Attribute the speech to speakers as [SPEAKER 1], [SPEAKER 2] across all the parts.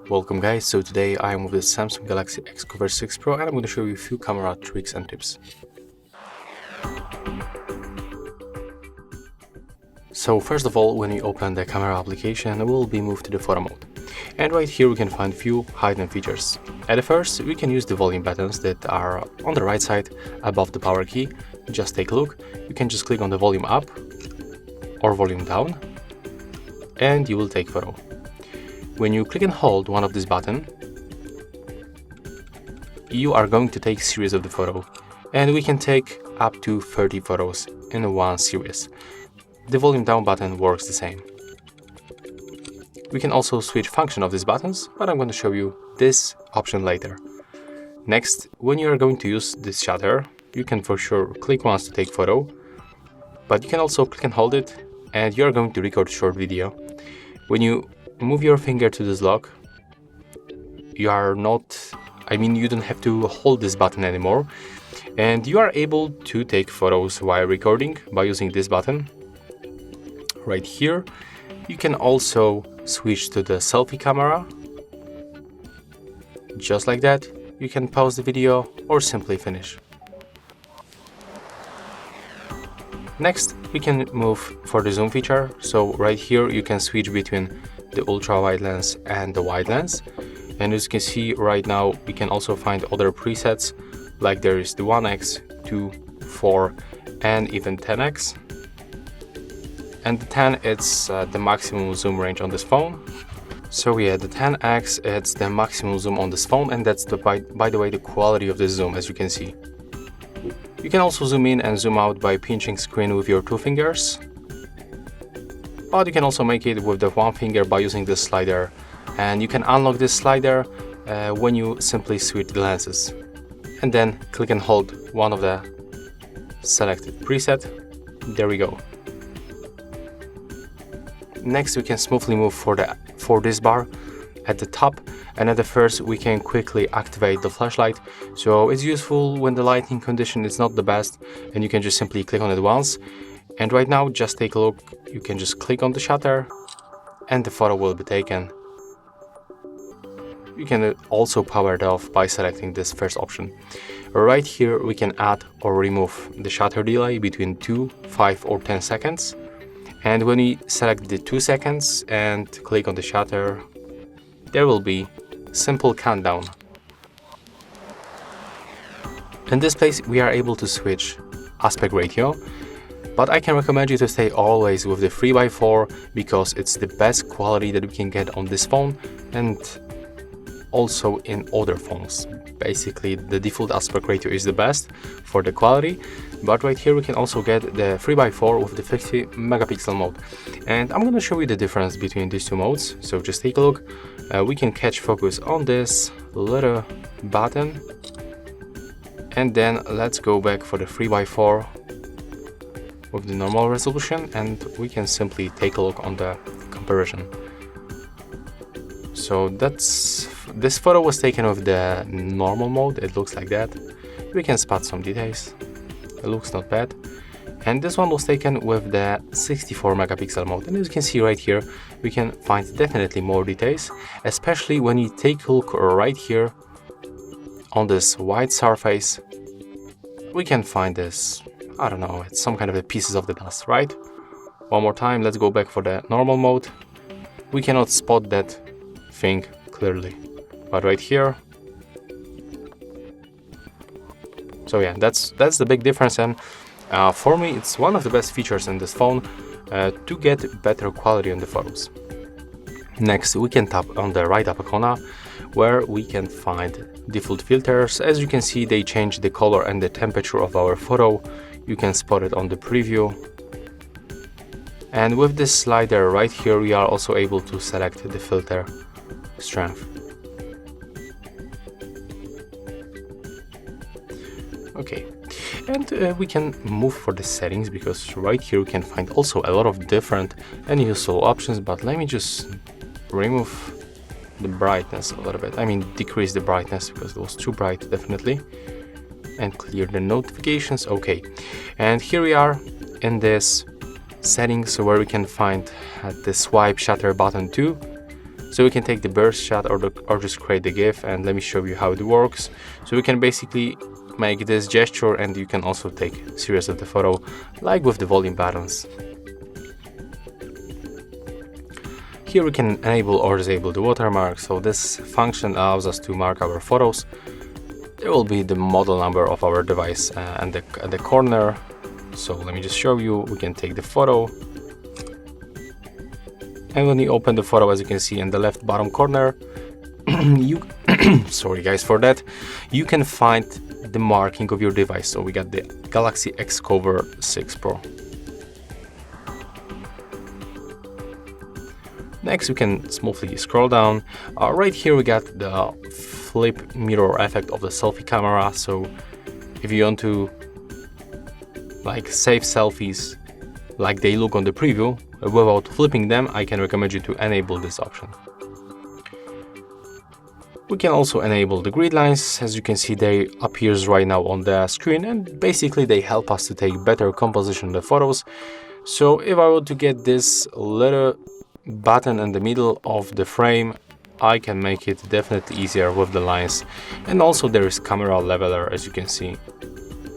[SPEAKER 1] Welcome guys, so today I am with the Samsung Galaxy Xcover 6 Pro and I'm going to show you a few camera tricks and tips. So first of all, when you open the camera application, we'll be moved to the photo mode. And right here we can find few hidden features. At first, we can use the volume buttons that are on the right side above the power key. Just take a look. You can just click on the volume up or volume down and you will take photo. When you click and hold one of this button, you are going to take series of the photo, and we can take up to 30 photos in one series. The volume down button works the same. We can also switch function of these buttons, but I'm going to show you this option later. Next, when you are going to use this shutter, you can for sure click once to take photo, but you can also click and hold it and you are going to record short video. When you move your finger to this lock, you don't have to hold this button anymore, and you are able to take photos while recording by using this button right here. You can also switch to the selfie camera, just like that. You can pause the video or simply finish. Next, we can move for the zoom feature. So right here you can switch between the ultra wide lens and the wide lens, and as you can see right now we can also find other presets, like there is the 1x, 2, 4 and even 10x, and the 10 it's the maximum zoom range on this phone. So yeah, the 10x it's the maximum zoom on this phone, and that's by the way the quality of the zoom. As you can see, you can also zoom in and zoom out by pinching screen with your two fingers, but you can also make it with the one finger by using this slider, and you can unlock this slider when you simply switch the lenses and then click and hold one of the selected preset. There we go. Next, we can smoothly move for this bar at the top, and at the first we can quickly activate the flashlight. So it's useful when the lighting condition is not the best, and you can just simply click on it once. And right now, just take a look. You can just click on the shutter and the photo will be taken. You can also power it off by selecting this first option. Right here we can add or remove the shutter delay between 2, 5 or 10 seconds. And when we select the 2 seconds and click on the shutter, there will be simple countdown. In this place we are able to switch aspect ratio, but I can recommend you to stay always with the 3x4 because it's the best quality that we can get on this phone and also in other phones. Basically the default aspect ratio is the best for the quality, but right here we can also get the 3x4 with the 50 megapixel mode, and I'm gonna show you the difference between these two modes. So just take a look. We can catch focus on this little button, and then let's go back for the 3x4 with the normal resolution, and we can simply take a look on the comparison. So this photo was taken with the normal mode. It looks like that. We can spot some details. It looks not bad. And this one was taken with the 64 megapixel mode, and as you can see right here we can find definitely more details, especially when you take a look right here on this white surface. We can find this, I don't know, it's some kind of a pieces of the dust, right? One more time, let's go back for the normal mode. We cannot spot that thing clearly, but right here. So yeah, that's the big difference, and for me it's one of the best features in this phone to get better quality on the photos. Next, we can tap on the right upper corner where we can find default filters. As you can see, they change the color and the temperature of our photo. You can spot it on the preview. And with this slider right here, we are also able to select the filter strength. Okay, and we can move for the settings, because right here we can find also a lot of different and useful options. But let me just remove the brightness a little bit. Decrease the brightness because it was too bright, definitely. And clear the notifications. Okay, and here we are in this settings where we can find the swipe shutter button too. So we can take the burst shot or just create the GIF, and let me show you how it works. So we can basically make this gesture, and you can also take series of the photo, like with the volume buttons. Here we can enable or disable the watermark. So this function allows us to mark our photos. There will be the model number of our device and the corner. So let me just show you. We can take the photo, and when you open the photo, as you can see in the left bottom corner, you sorry guys for that, you can find the marking of your device. So we got the Galaxy Xcover 6 Pro. Next, we can smoothly scroll down. Right here we got the flip mirror effect of the selfie camera. So if you want to like save selfies like they look on the preview without flipping them, I can recommend you to enable this option. We can also enable the grid lines. As you can see, they appears right now on the screen, and basically they help us to take better composition of the photos. So if I were to get this little button in the middle of the frame, I can make it definitely easier with the lines. And also there is camera leveler, as you can see.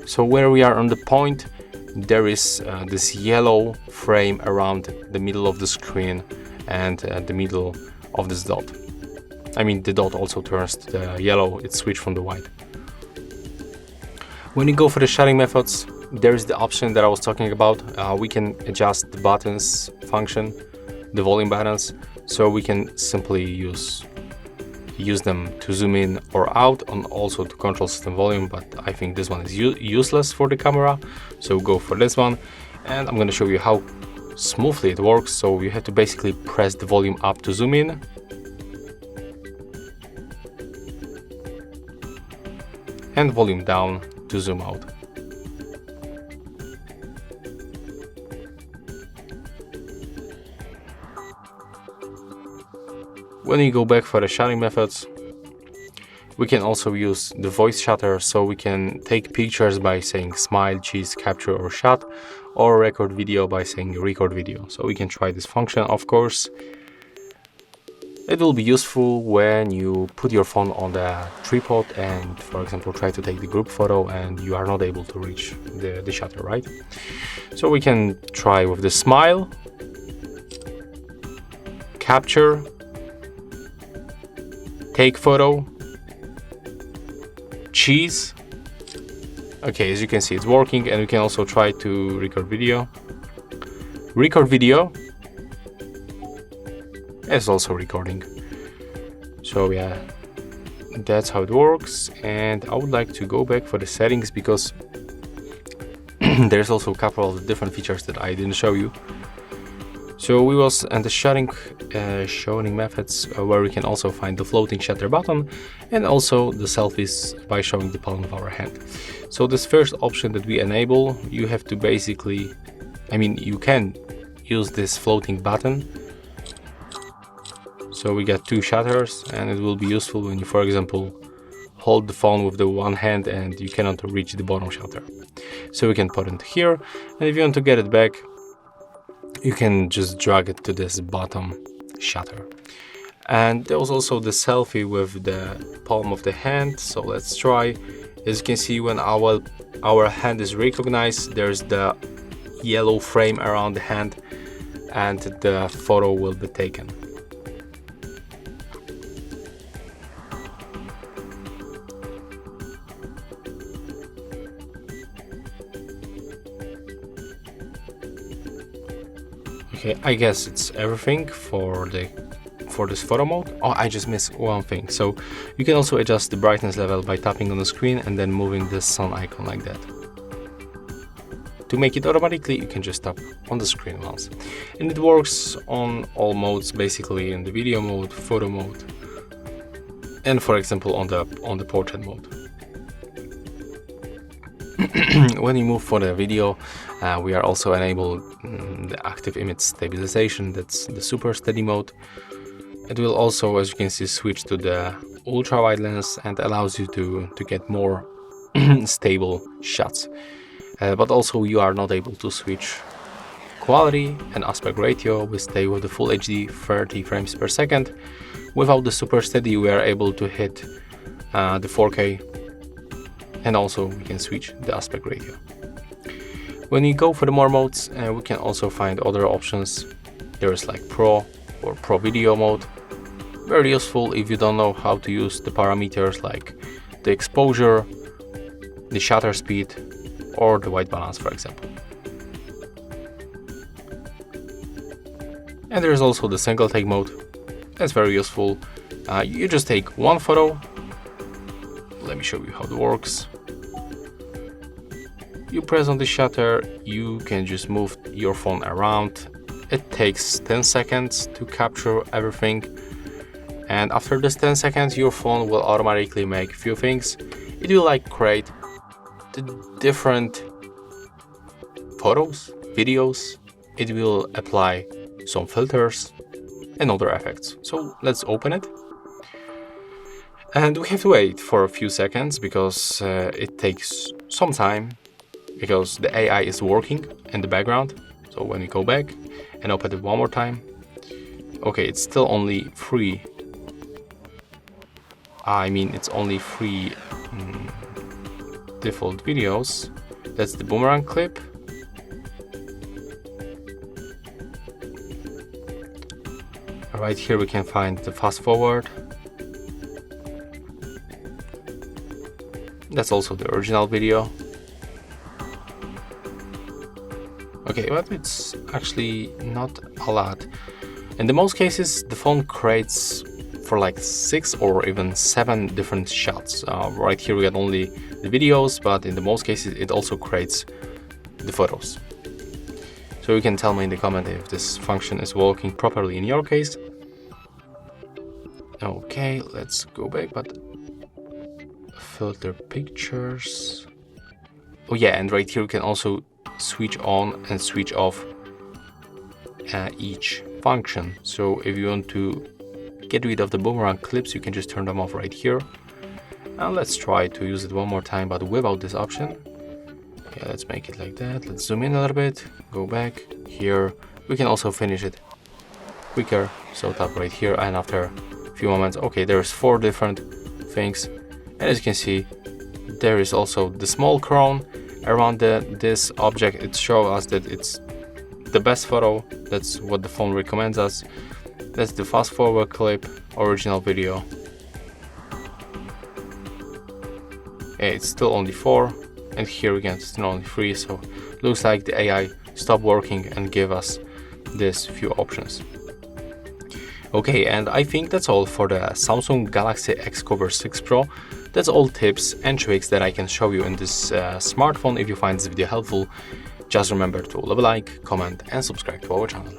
[SPEAKER 1] So where we are on the point, there is this yellow frame around the middle of the screen and the middle of this dot. I mean, the dot also turns to the yellow, it's switched from the white. When you go for the shading methods, there is the option that I was talking about. We can adjust the buttons function, the volume buttons, so we can simply use them to zoom in or out, and also to control system volume, but I think this one is useless for the camera, so go for this one. And I'm going to show you how smoothly it works. So you have to basically press the volume up to zoom in, and volume down to zoom out. When you go back for the shading methods, we can also use the voice shutter, so we can take pictures by saying smile, cheese, capture or shot, or record video by saying record video. So we can try this function, of course. It will be useful when you put your phone on the tripod and, for example, try to take the group photo and you are not able to reach the shutter, right? So we can try with the smile, capture, take photo, cheese. Okay, as you can see, it's working. And we can also try to record video. Record video is also recording. So yeah, that's how it works. And I would like to go back for the settings, because there's also a couple of different features that I didn't show you. So we was in the shading methods, where we can also find the floating shutter button and also the selfies by showing the palm of our hand. So this first option that we enable, you have to basically, you can use this floating button. So we got two shutters, and it will be useful when you, for example, hold the phone with the one hand and you cannot reach the bottom shutter. So we can put it here, and if you want to get it back, you can just drag it to this bottom shutter. And there was also the selfie with the palm of the hand. So let's try. As you can see, when our hand is recognized, there's the yellow frame around the hand and the photo will be taken. Okay, I guess it's everything for this photo mode. Oh, I just missed one thing. So you can also adjust the brightness level by tapping on the screen and then moving the sun icon like that. To make it automatically, you can just tap on the screen once. And it works on all modes, basically, in the video mode, photo mode, and for example on the portrait mode. When you move for the video, we are also enabled the active image stabilization. That's the super steady mode. It will also, as you can see, switch to the ultra wide lens and allows you to get more stable shots. But also you are not able to switch quality and aspect ratio. We stay with the full HD 30 frames per second. Without the super steady, we are able to hit the 4K, and also we can switch the aspect ratio. When we go for the more modes, we can also find other options. There's like Pro or Pro Video mode. Very useful if you don't know how to use the parameters like the exposure, the shutter speed, or the white balance, for example. And there's also the single take mode. That's very useful. You just take one photo. Let me show you how it works. You press on the shutter, you can just move your phone around. It takes 10 seconds to capture everything. And after this 10 seconds, your phone will automatically make a few things. It will like create the different photos, videos. It will apply some filters and other effects. So let's open it. And we have to wait for a few seconds because it takes some time, because the AI is working in the background. So when we go back and open it one more time, okay, it's still only three. It's only three default videos. That's the boomerang clip. Right here we can find the fast forward. That's also the original video. Okay, but it's actually not a lot. In the most cases, the phone creates for like 6 or even 7 different shots. Right here we got only the videos, but in the most cases it also creates the photos. So you can tell me in the comment if this function is working properly in your case. Okay, let's go back, but filter pictures. Oh yeah, and right here you can also switch on and switch off each function. So if you want to get rid of the boomerang clips, you can just turn them off right here. And let's try to use it one more time, but without this option. Yeah, let's make it like that. Let's zoom in a little bit, go back here. We can also finish it quicker. So tap right here, and after a few moments, okay, there's 4 different things. And as you can see, there is also the small crown around this object. It shows us that it's the best photo. That's what the phone recommends us. That's the fast forward clip, original video. It's still only 4, and here again it's still only 3. So looks like the AI stopped working and gave us these few options. Okay, and I think that's all for the Samsung Galaxy Xcover 6 Pro. That's all tips and tricks that I can show you in this smartphone. If you find this video helpful, just remember to leave a like, comment and subscribe to our channel.